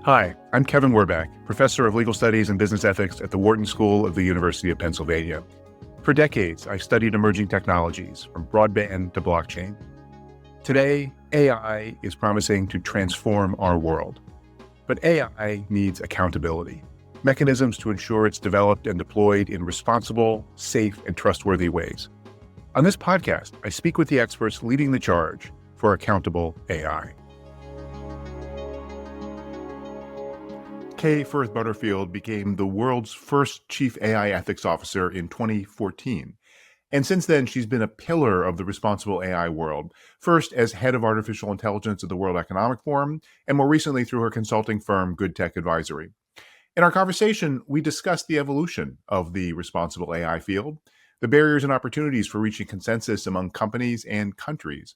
Hi, I'm Kevin Werbach, professor of legal studies and business ethics at the Wharton School of the University of Pennsylvania. For decades, I studied emerging technologies from broadband to blockchain. Today, AI is promising to transform our world. But AI needs accountability, mechanisms to ensure it's developed and deployed in responsible, safe, and trustworthy ways. On this podcast, I speak with the experts leading the charge for accountable AI. Kay Firth-Butterfield became the world's first chief AI ethics officer in 2014. And since then, she's been a pillar of the responsible AI world, first as head of artificial intelligence at the World Economic Forum, and more recently through her consulting firm, Good Tech Advisory. In our conversation, we discussed the evolution of the responsible AI field, the barriers and opportunities for reaching consensus among companies and countries,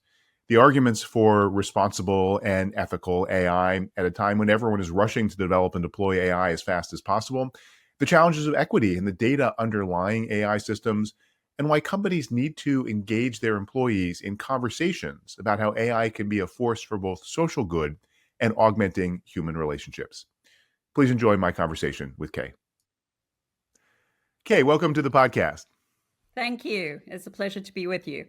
the arguments for responsible and ethical AI at a time when everyone is rushing to develop and deploy AI as fast as possible, the challenges of equity in the data underlying AI systems, and why companies need to engage their employees in conversations about how AI can be a force for both social good and augmenting human relationships. Please enjoy my conversation with Kay. Kay, welcome to the podcast. Thank you. It's a pleasure to be with you.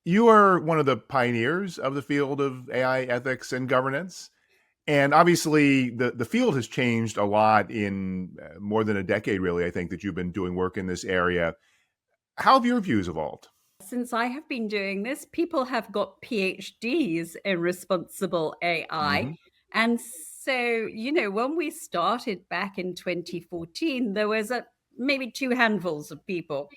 You are one of the pioneers of the field of AI ethics and governance. And obviously, the field has changed a lot in more than a decade, really, I think, that you've been doing work in this area. How have your views evolved? Since I have been doing this, people have got PhDs in responsible AI. And so, when we started back in 2014, there was maybe two handfuls of people.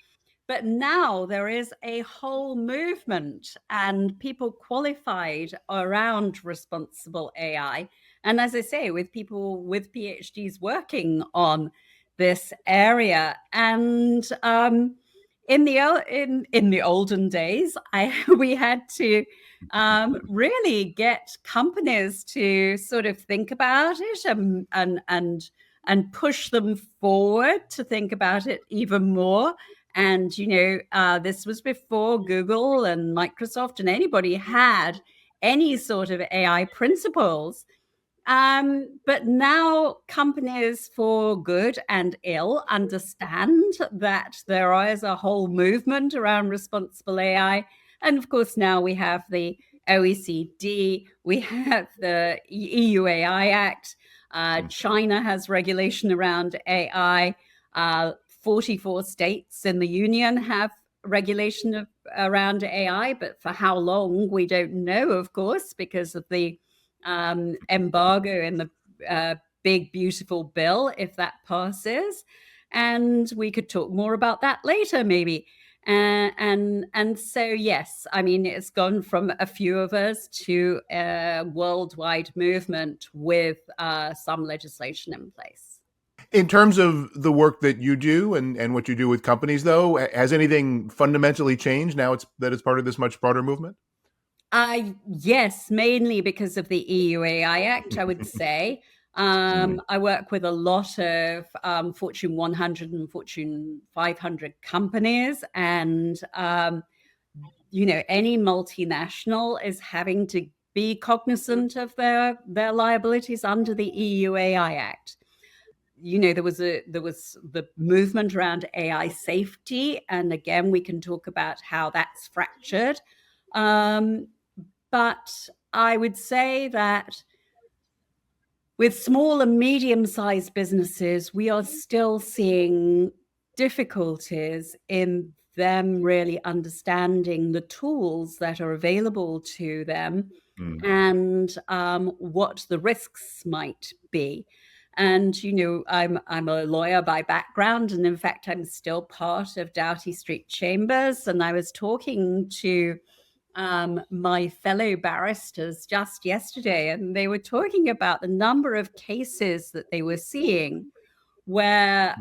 But now there is a whole movement and people qualified around responsible AI. And as I say, with people with PhDs working on this area. And in the olden days, we had to really get companies to sort of think about it and push them forward to think about it even more. And, this was before Google and Microsoft and anybody had any sort of AI principles. But now companies, for good and ill, understand that there is a whole movement around responsible AI. And of course, now we have the OECD, we have the EU AI Act, China has regulation around AI, 44 states in the union have regulation around AI, but for how long, we don't know, of course, because of the embargo in the big, beautiful bill, if that passes. And we could talk more about that later, maybe. And so, yes, I mean, it's gone from a few of us to a worldwide movement with some legislation in place. In terms of the work that you do and what you do with companies, though, has anything fundamentally changed now that it's part of this much broader movement? Yes, mainly because of the EU AI Act, I would say. I work with a lot of Fortune 100 and Fortune 500 companies, and any multinational is having to be cognizant of their liabilities under the EU AI Act. There was the movement around AI safety, and again, we can talk about how that's fractured. But I would say that with small and medium-sized businesses, we are still seeing difficulties in them really understanding the tools that are available to them and what the risks might be. And, I'm a lawyer by background, and in fact, I'm still part of Doughty Street Chambers. And I was talking to my fellow barristers just yesterday, and they were talking about the number of cases that they were seeing where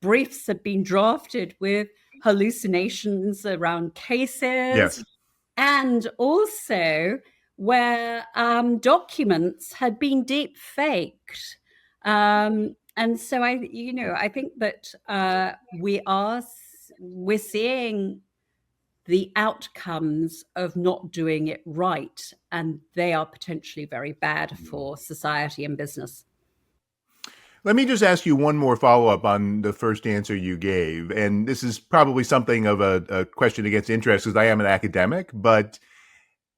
briefs had been drafted with hallucinations around cases. Yes. And also where documents had been deep faked. And so I think that we're seeing the outcomes of not doing it right, and they are potentially very bad for society and business. Let me just ask you one more follow up on the first answer you gave. And this is probably something of a question against interest because I am an academic, but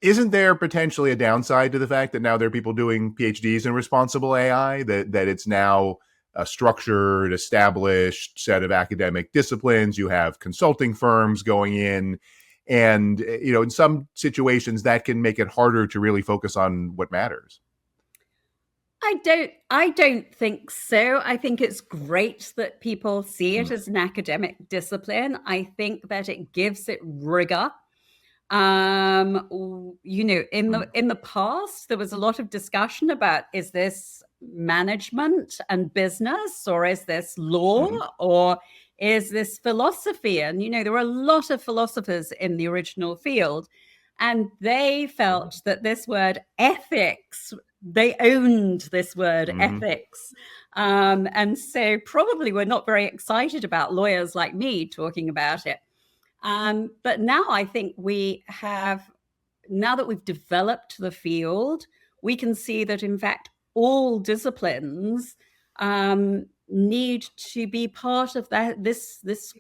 isn't there potentially a downside to the fact that now there are people doing PhDs in responsible AI, that it's now a structured, established set of academic disciplines? You have consulting firms going in. And, in some situations that can make it harder to really focus on what matters. I don't think so. I think it's great that people see it as an academic discipline. I think that it gives it rigor. In the past, there was a lot of discussion about, is this management and business, or is this law, or is this philosophy? And there were a lot of philosophers in the original field, and they felt that this word ethics, they owned this word ethics. And so probably we're not very excited about lawyers like me talking about it. But now I think now that we've developed the field, we can see that in fact all disciplines need to be part of this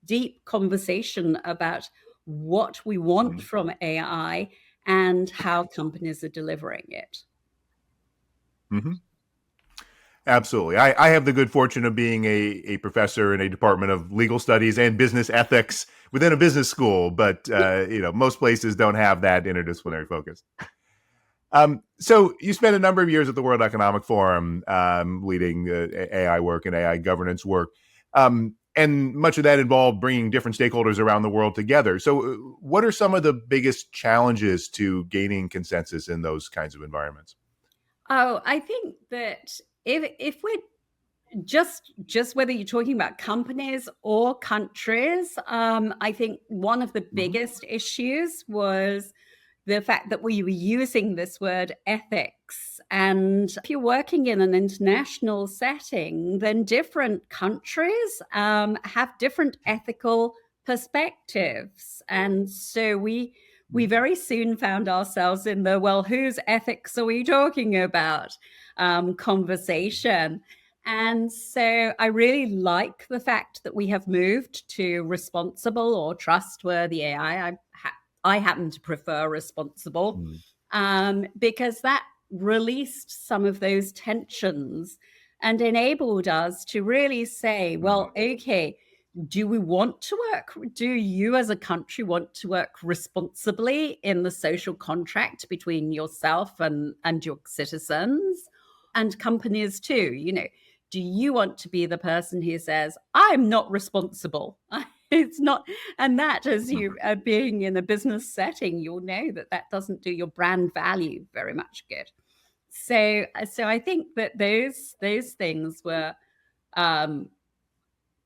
deep conversation about what we want from AI and how companies are delivering it. Absolutely. I have the good fortune of being a professor in a department of legal studies and business ethics within a business school, but most places don't have that interdisciplinary focus. So you spent a number of years at the World Economic Forum, leading AI work and AI governance work. And much of that involved bringing different stakeholders around the world together. So what are some of the biggest challenges to gaining consensus in those kinds of environments? Oh, I think that if we're just whether you're talking about companies or countries, I think one of the biggest issues was the fact that we were using this word ethics. And if you're working in an international setting, then different countries have different ethical perspectives. And so we very soon found ourselves in the, well, whose ethics are we talking about conversation. And so I really like the fact that we have moved to responsible or trustworthy AI. I happen to prefer responsible because that released some of those tensions and enabled us to really say, well, okay, do you as a country want to work responsibly in the social contract between yourself and your citizens and companies too? Do you want to be the person who says, I'm not responsible? It's not, and that, as you are being in a business setting, you'll know that doesn't do your brand value very much good. So I think that those things were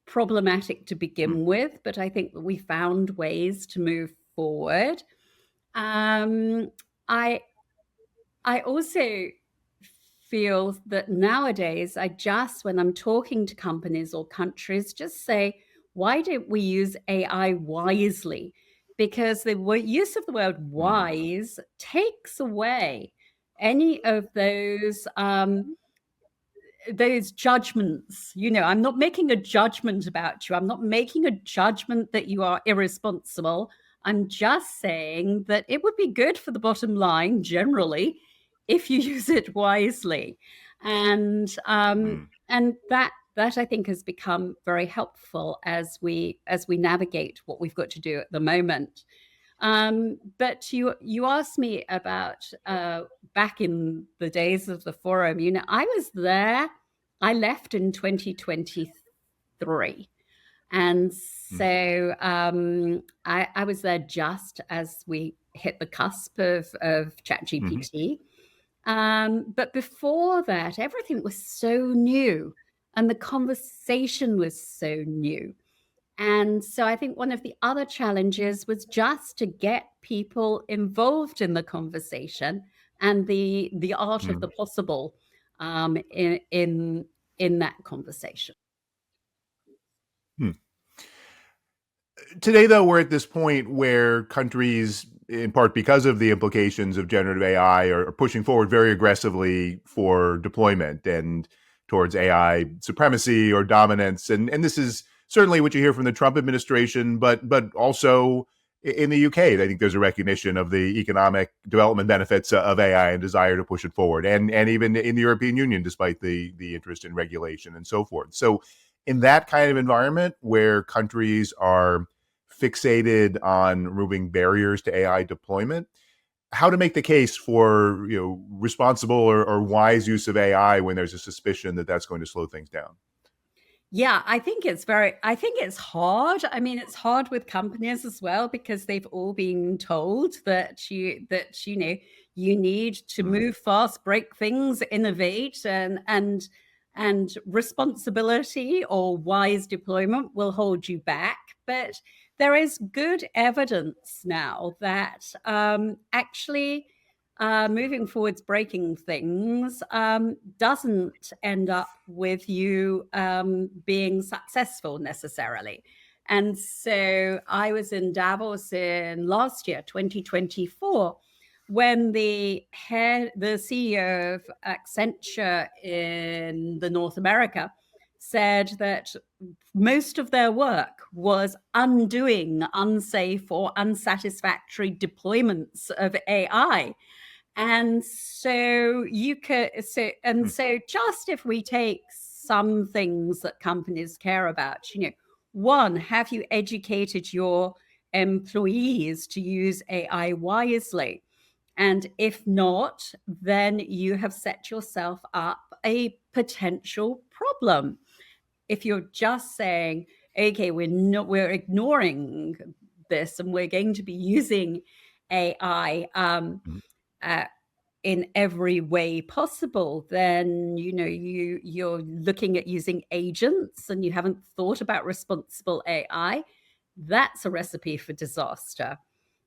problematic to begin with, but I think that we found ways to move forward. I also feel that nowadays when I'm talking to companies or countries, just say, why don't we use AI wisely? Because the use of the word wise takes away any of those judgments. I'm not making a judgment about you. I'm not making a judgment that you are irresponsible. I'm just saying that it would be good for the bottom line generally if you use it wisely. And that I think has become very helpful as we navigate what we've got to do at the moment. But you asked me about back in the days of the forum. I was there. I left in 2023. And so I was there just as we hit the cusp of ChatGPT. But before that, everything was so new and the conversation was so new. And so I think one of the other challenges was just to get people involved in the conversation and the art of the possible in that conversation. Today, though, we're at this point where countries, in part because of the implications of generative AI, are pushing forward very aggressively for deployment and towards AI supremacy or dominance. And this is certainly what you hear from the Trump administration, but also in the UK. I think there's a recognition of the economic development benefits of AI and desire to push it forward, and even in the European Union, despite the interest in regulation and so forth. So, in that kind of environment where countries are fixated on removing barriers to AI deployment, how to make the case for responsible or wise use of AI when there's a suspicion that that's going to slow things down. Yeah, I think it's hard. I mean, it's hard with companies as well because they've all been told that you need to Mm. move fast, break things, innovate, and responsibility or wise deployment will hold you back. But there is good evidence now that actually moving forwards, breaking things doesn't end up with you being successful necessarily. And so I was in Davos in last year, 2024, when the CEO of Accenture in the North America said that most of their work was undoing unsafe or unsatisfactory deployments of AI. And so Hmm. so just if we take some things that companies care about, one, have you educated your employees to use AI wisely? And if not, then you have set yourself up a potential problem. If you're just saying, okay, we're ignoring this and we're going to be using AI Mm. uh, in every way possible, then you're looking at using agents and you haven't thought about responsible AI. That's a recipe for disaster.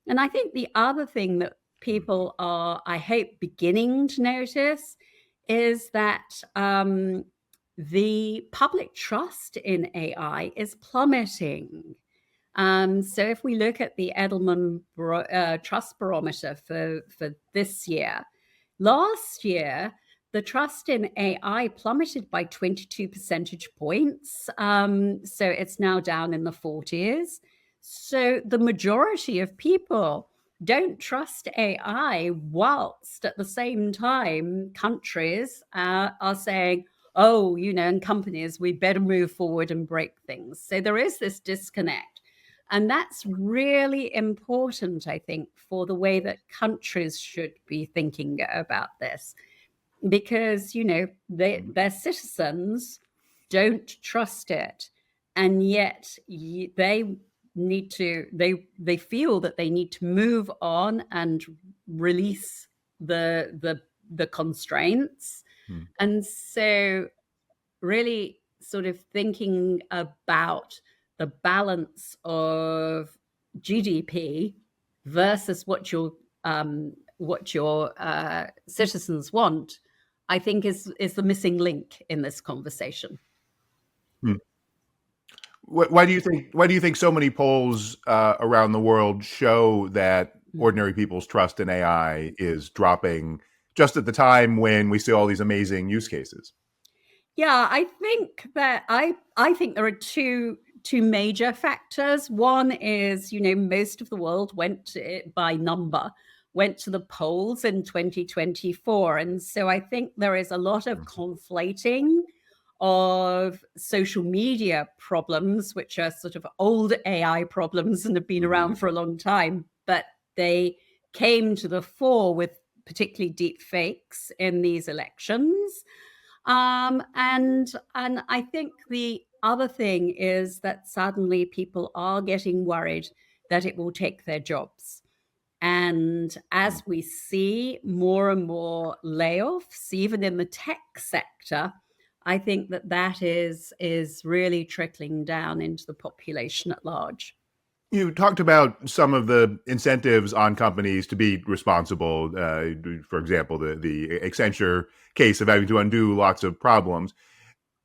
And I think the other thing that people are, I hope, beginning to notice is that the public trust in AI is plummeting. So if we look at the Edelman Trust Barometer for this year, last year, the trust in AI plummeted by 22 percentage points. So it's now down in the 40s. So the majority of people don't trust AI, whilst at the same time, countries are saying, oh, and companies, we better move forward and break things. So there is this disconnect. And that's really important, I think, for the way that countries should be thinking about this, because, their citizens don't trust it. And yet they feel that they need to move on and release the constraints. Mm. And so really sort of thinking about the balance of GDP versus what your citizens want, I think is the missing link in this conversation. Mm. Why do you think so many polls around the world show that ordinary people's trust in AI is dropping just at the time when we see all these amazing use cases? Yeah, I think there are two major factors. One is, most of the world by number went to the polls in 2024, and so I think there is a lot of Mhm. conflating of social media problems, which are sort of old AI problems and have been around Mhm. for a long time, but they came to the fore with particularly deep fakes in these elections. And I think the other thing is that suddenly people are getting worried that it will take their jobs. And Mm. as we see more and more layoffs, even in the tech sector, I think that is really trickling down into the population at large. You talked about some of the incentives on companies to be responsible. For example, the Accenture case of having to undo lots of problems.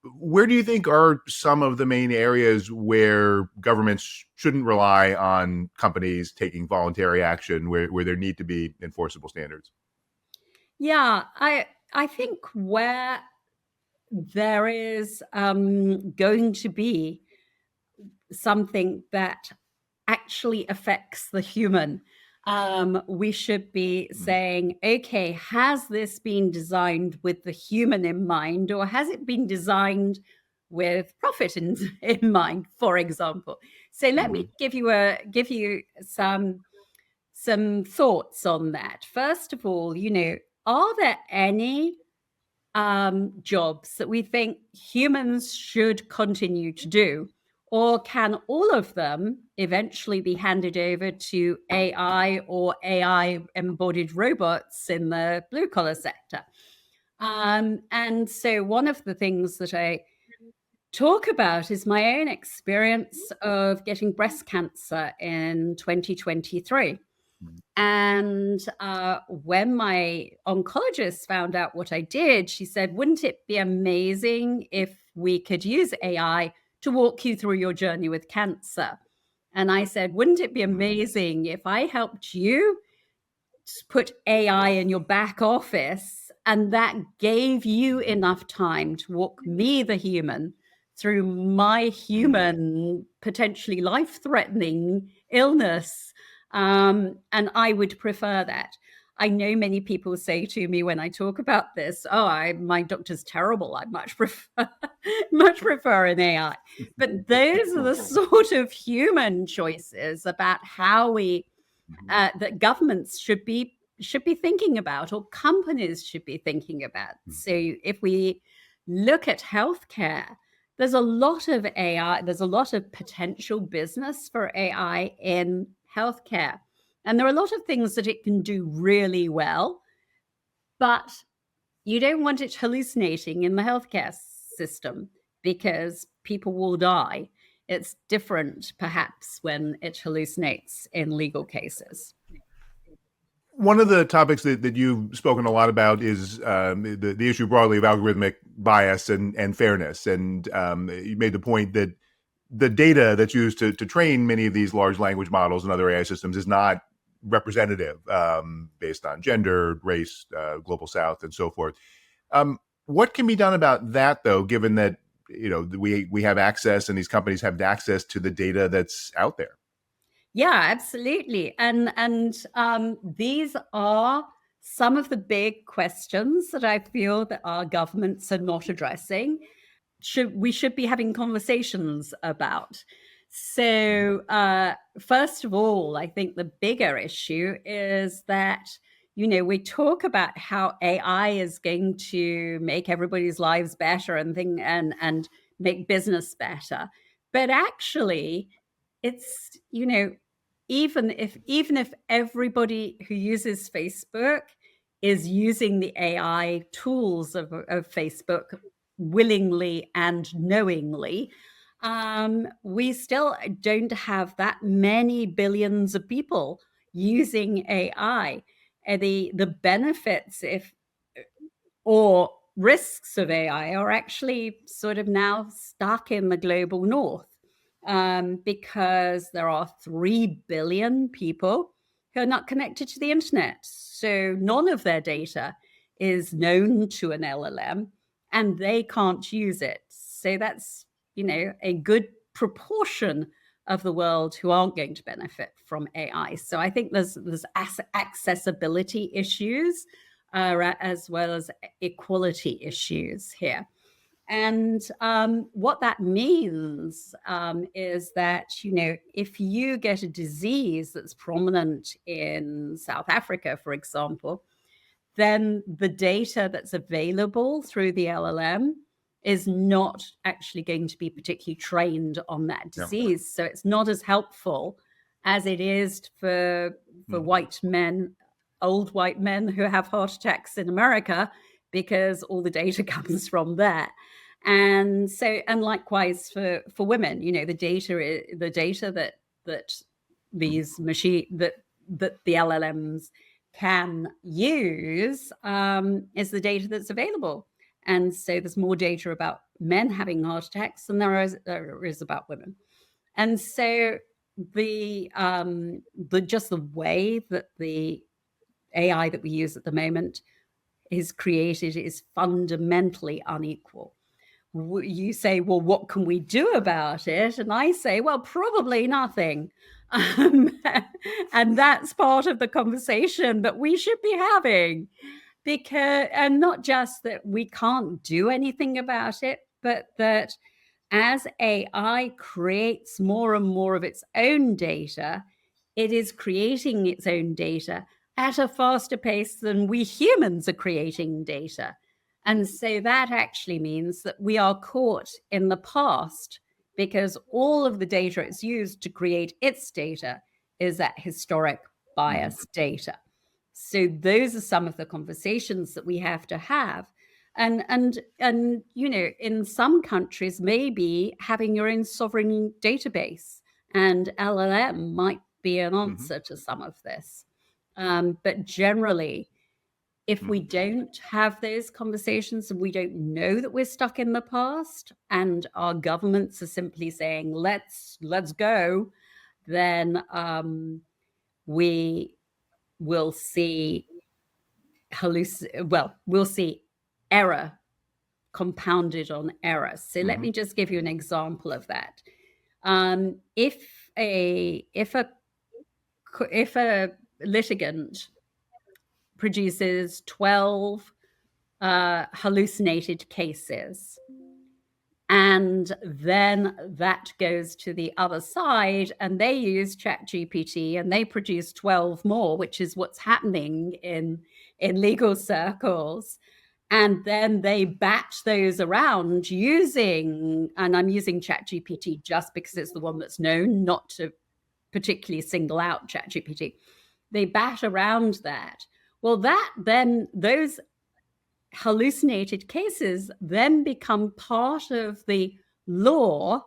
Where do you think are some of the main areas where governments shouldn't rely on companies taking voluntary action, where there need to be enforceable standards? Yeah, I think where there is going to be something that actually affects the human, we should be Mhm. saying, okay, has this been designed with the human in mind, or has it been designed with profit in mind, for example? So let me Mhm. give you some thoughts on that. First of all, are there any jobs that we think humans should continue to do? Or can all of them eventually be handed over to AI or AI embodied robots in the blue collar sector? And so, one of the things that I talk about is my own experience of getting breast cancer in 2023. And when my oncologist found out what I did, she said, wouldn't it be amazing if we could use AI to walk you through your journey with cancer? And I said, wouldn't it be Mhm. amazing if I helped you put AI in your back office and that gave you enough time to walk me, the human, through my Mhm. human, potentially life threatening illness? And I would prefer that. I know many people say to me when I talk about this, "Oh, my doctor's terrible. I much prefer much prefer an AI." But those are the sort of human choices about how we Mhm. that governments should be thinking about, or companies should be thinking about. Mhm. So if we look at healthcare, there's a lot of AI, there's a lot of potential business for AI in healthcare. And there are a lot of things that it can do really well, but you don't want it hallucinating in the healthcare system because people will die. It's different, perhaps, when it hallucinates in legal cases. One of the topics that you've spoken a lot about is the issue broadly of algorithmic bias and fairness. And you made the point that the data that's used to train many of these large language models and other AI systems is not representative, based on gender, race, global south, and so forth. What can be done about that, though, given that we have access and these companies have access to the data that's out there? Yeah, absolutely. And these are some of the big questions that I feel that our governments are not addressing. We should be having conversations about. So, first of all, I think the bigger issue is that we talk about how AI is going to make everybody's lives better and make business better, but actually, it's even if everybody who uses Facebook is using the AI tools of Facebook willingly and knowingly, we still don't have that many billions of people using AI. The benefits if or risks of AI are actually sort of now stuck in the global north, because there are 3 billion people who are not connected to the internet. So none of their data is known to an LLM and they can't use it. So that's, a good proportion of the world who aren't going to benefit from AI. So I think there's accessibility issues, as well as equality issues here. And what that means is that, if you get a disease that's prominent in South Africa, for example, then the data that's available through the LLM is not actually going to be particularly trained on that Yeah. disease. So it's not as helpful as it is for Mm. white men, old white men who have heart attacks in America, because all the data comes from there. And likewise for women, the data that these machine that the LLMs can use, is the data that's available. And so there's more data about men having heart attacks than there is about women. And so the just the way that the AI that we use at the moment is created is fundamentally unequal. You say, well, what can we do about it? And I say, well, probably nothing. Um, and that's part of the conversation that we should be having, because, and not just that we can't do anything about it, but that as AI creates more and more of its own data, it is creating its own data at a faster pace than we humans are creating data. And so that actually means that we are caught in the past, because all of the data it's used to create its data is that historic Mhm. bias data. So those are some of the conversations that we have to have. And you know, in some countries, maybe having your own sovereign database and LLM might be an Mhm. answer to some of this. But generally, if we Mhm. don't have those conversations and we don't know that we're stuck in the past, and our governments are simply saying let's go, then we will see we'll see error compounded on error. So let Mhm. me just give you an example of that. If a litigant produces 12 hallucinated cases, and then that goes to the other side and they use ChatGPT and they produce 12 more, which is what's happening in legal circles. And then they batch those around using, and I'm using ChatGPT just because it's the one that's known, not to particularly single out ChatGPT. They bat around that. Well, that then, those hallucinated cases then become part of the law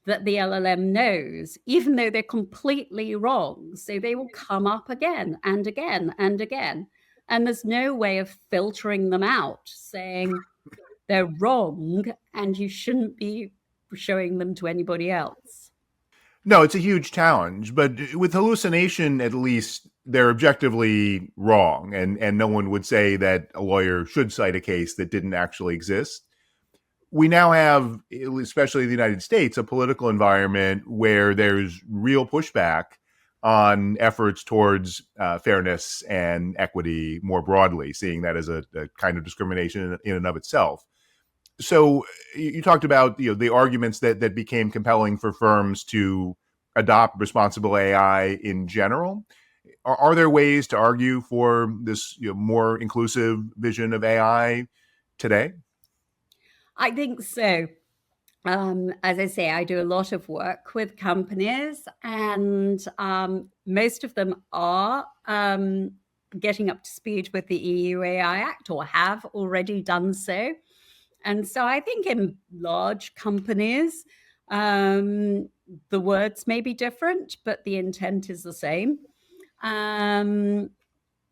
that the LLM knows, even though they're completely wrong. So they will come up again and again and again. And there's no way of filtering them out, saying they're wrong and you shouldn't be showing them to anybody else. No, it's a huge challenge, but with hallucination, at least they're objectively wrong, and no one would say that a lawyer should cite a case that didn't actually exist. We now have, especially in the United States, a political environment where there's real pushback on efforts towards fairness and equity more broadly, seeing that as a kind of discrimination in and of itself. So you talked about the arguments that became compelling for firms to adopt responsible AI in general. Are there ways to argue for this more inclusive vision of AI today? I think so. As I say, I do a lot of work with companies, and most of them are getting up to speed with the EU AI Act or have already done so. And so I think in large companies, the words may be different, but the intent is the same. Um,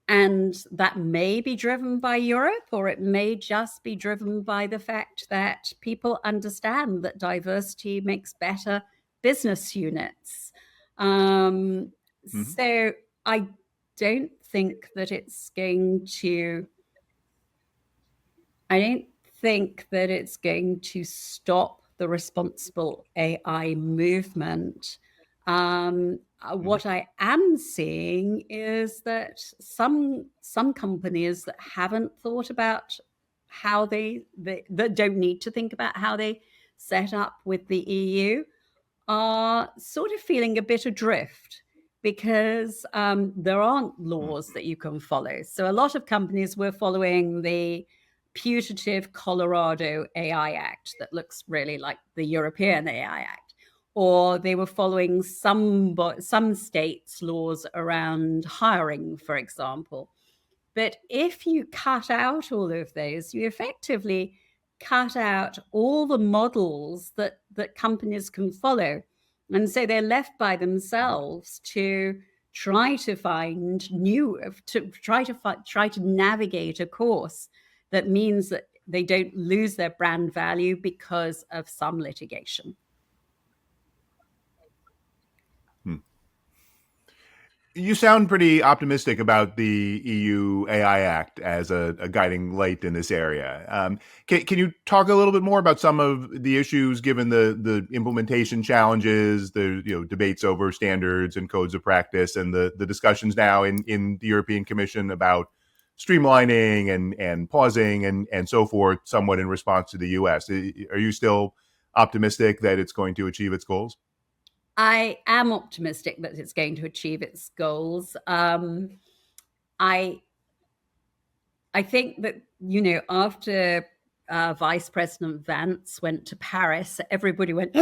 and that may be driven by Europe, or it may just be driven by the fact that people understand that diversity makes better business units. Um, Mm-hmm. so I don't think that it's going to, I don't think that it's going to stop the responsible AI movement. Mm-hmm. What I am seeing is that some companies that haven't thought about how they that don't need to think about how they set up with the EU are sort of feeling a bit adrift, because there aren't laws that you can follow. So a lot of companies were following the putative Colorado AI Act that looks really like the European AI Act, or they were following some states' laws around hiring, for example. But if you cut out all of those, you effectively cut out all the models that companies can follow. And so they're left by themselves to try to find new, to try to navigate a course that means that they don't lose their brand value because of some litigation. You sound pretty optimistic about the EU AI Act as a guiding light in this area. Can you talk a little bit more about some of the issues, given the implementation challenges, the debates over standards and codes of practice, and the discussions now in the European Commission about streamlining and pausing and so forth, somewhat in response to the US? Are you still optimistic that it's going to achieve its goals? I am optimistic that it's going to achieve its goals. I think that, after Vice President Vance went to Paris, everybody went,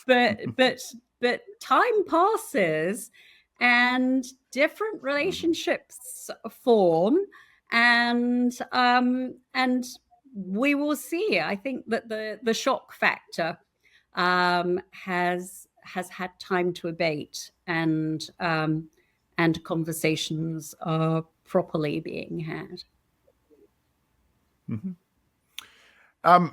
but time passes and different relationships form, and we will see. I think that the shock factor has had time to abate, and conversations are properly being had. Mm-hmm.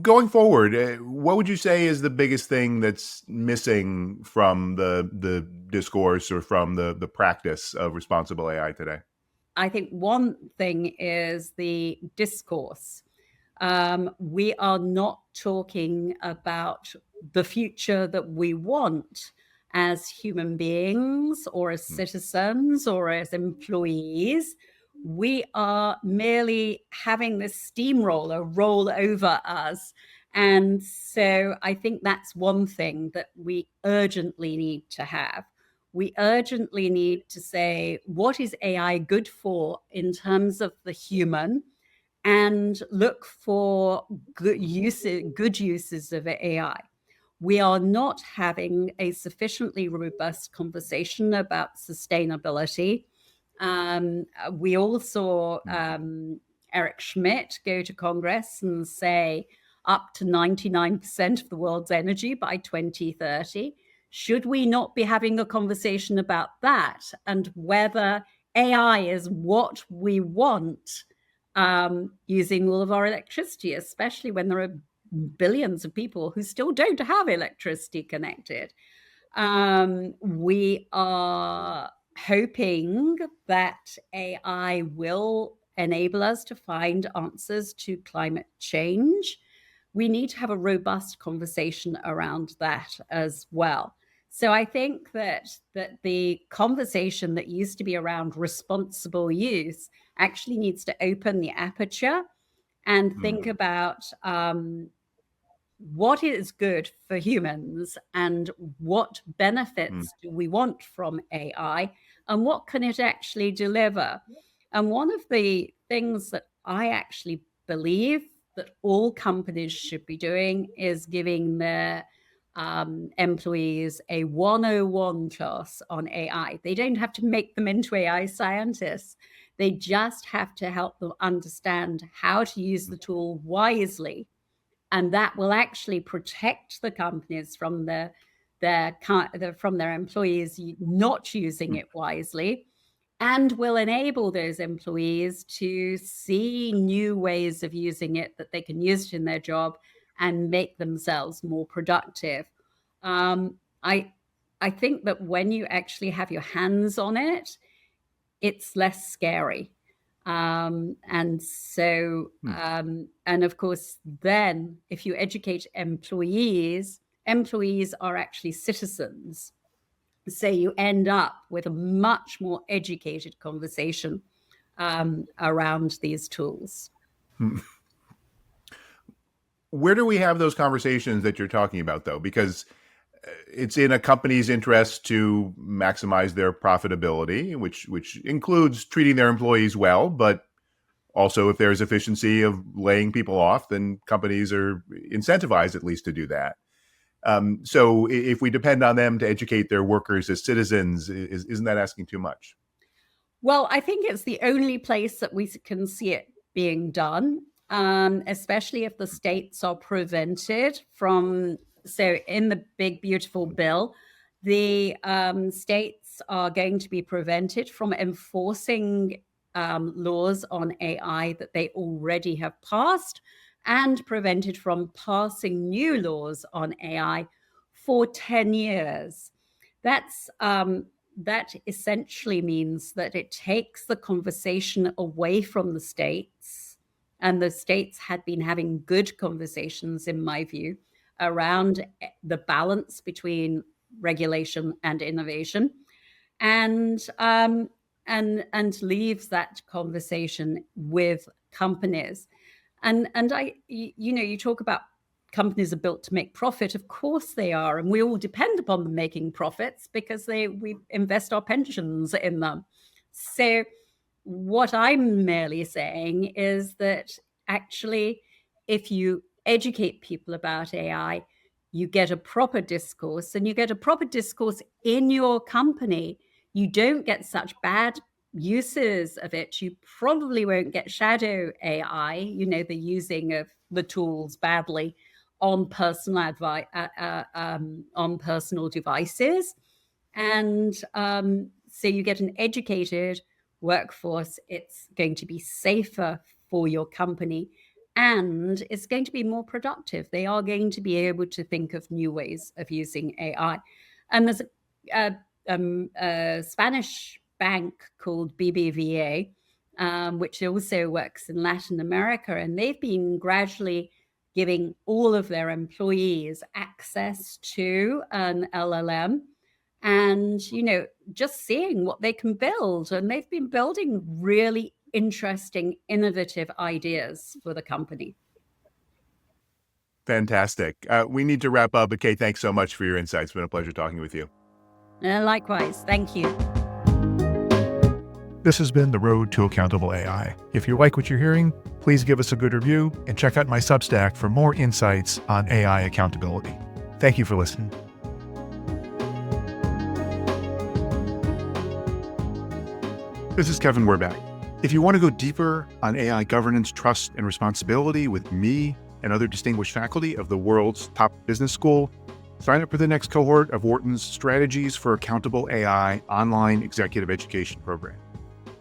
Going forward, what would you say is the biggest thing that's missing from the discourse or from the practice of responsible AI today? I think one thing is the discourse. We are not talking about the future that we want as human beings or as citizens or as employees. We are merely having this steamroller roll over us. And so I think that's one thing that we urgently need to have. We urgently need to say, what is AI good for in terms of the human? And look for good uses of AI. We are not having a sufficiently robust conversation about sustainability. We all saw Eric Schmidt go to Congress and say up to 99% of the world's energy by 2030. Should we not be having a conversation about that and whether AI is what we want, using all of our electricity, especially when there are billions of people who still don't have electricity connected? We are hoping that AI will enable us to find answers to climate change. We need to have a robust conversation around that as well. So I think that the conversation that used to be around responsible use actually needs to open the aperture and think about what is good for humans and what benefits do we want from AI and what can it actually deliver. And one of the things that I actually believe that all companies should be doing is giving their employees a 101 class on AI. They don't have to make them into AI scientists. They just have to help them understand how to use the tool wisely. And that will actually protect the companies from their employees not using it wisely, and will enable those employees to see new ways of using it that they can use it in their job and make themselves more productive. I think that when you actually have your hands on it, it's less scary. And so, and of course, then if you educate employees are actually citizens. So you end up with a much more educated conversation around these tools. Where do we have those conversations that you're talking about, though? Because it's in a company's interest to maximize their profitability, which includes treating their employees well, but also if there's efficiency of laying people off, then companies are incentivized at least to do that. So if we depend on them to educate their workers as citizens, isn't that asking too much? Well, I think it's the only place that we can see it being done, especially if the states are prevented from. So in the big, beautiful bill, the states are going to be prevented from enforcing laws on AI that they already have passed and prevented from passing new laws on AI for 10 years. That essentially means that it takes the conversation away from the states, and the states had been having good conversations, in my view, around the balance between regulation and innovation, and leaves that conversation with companies. And you talk about companies are built to make profit. Of course they are, and we all depend upon them making profits because we invest our pensions in them. So what I'm merely saying is that actually, if you educate people about AI, you get a proper discourse, and you get a proper discourse in your company. You don't get such bad uses of it. You probably won't get shadow AI, the using of the tools badly on personal on personal devices. And so you get an educated workforce. It's going to be safer for your company, and it's going to be more productive. They are going to be able to think of new ways of using AI. And there's a Spanish bank called BBVA, which also works in Latin America, and they've been gradually giving all of their employees access to an LLM, and just seeing what they can build. And they've been building really interesting, innovative ideas for the company. Fantastic. We need to wrap up, but Kay, thanks so much for your insights. It's been a pleasure talking with you. Likewise. Thank you. This has been The Road to Accountable AI. If you like what you're hearing, please give us a good review and check out my Substack for more insights on AI accountability. Thank you for listening. This is Kevin Werbach. If you want to go deeper on AI governance, trust, and responsibility with me and other distinguished faculty of the world's top business school, sign up for the next cohort of Wharton's Strategies for Accountable AI online executive education program,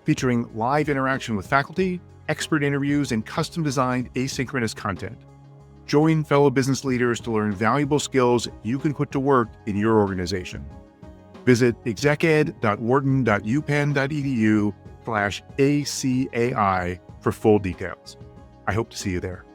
featuring live interaction with faculty, expert interviews, and custom-designed asynchronous content. Join fellow business leaders to learn valuable skills you can put to work in your organization. Visit execed.wharton.upenn.edu/ACAI for full details. I hope to see you there.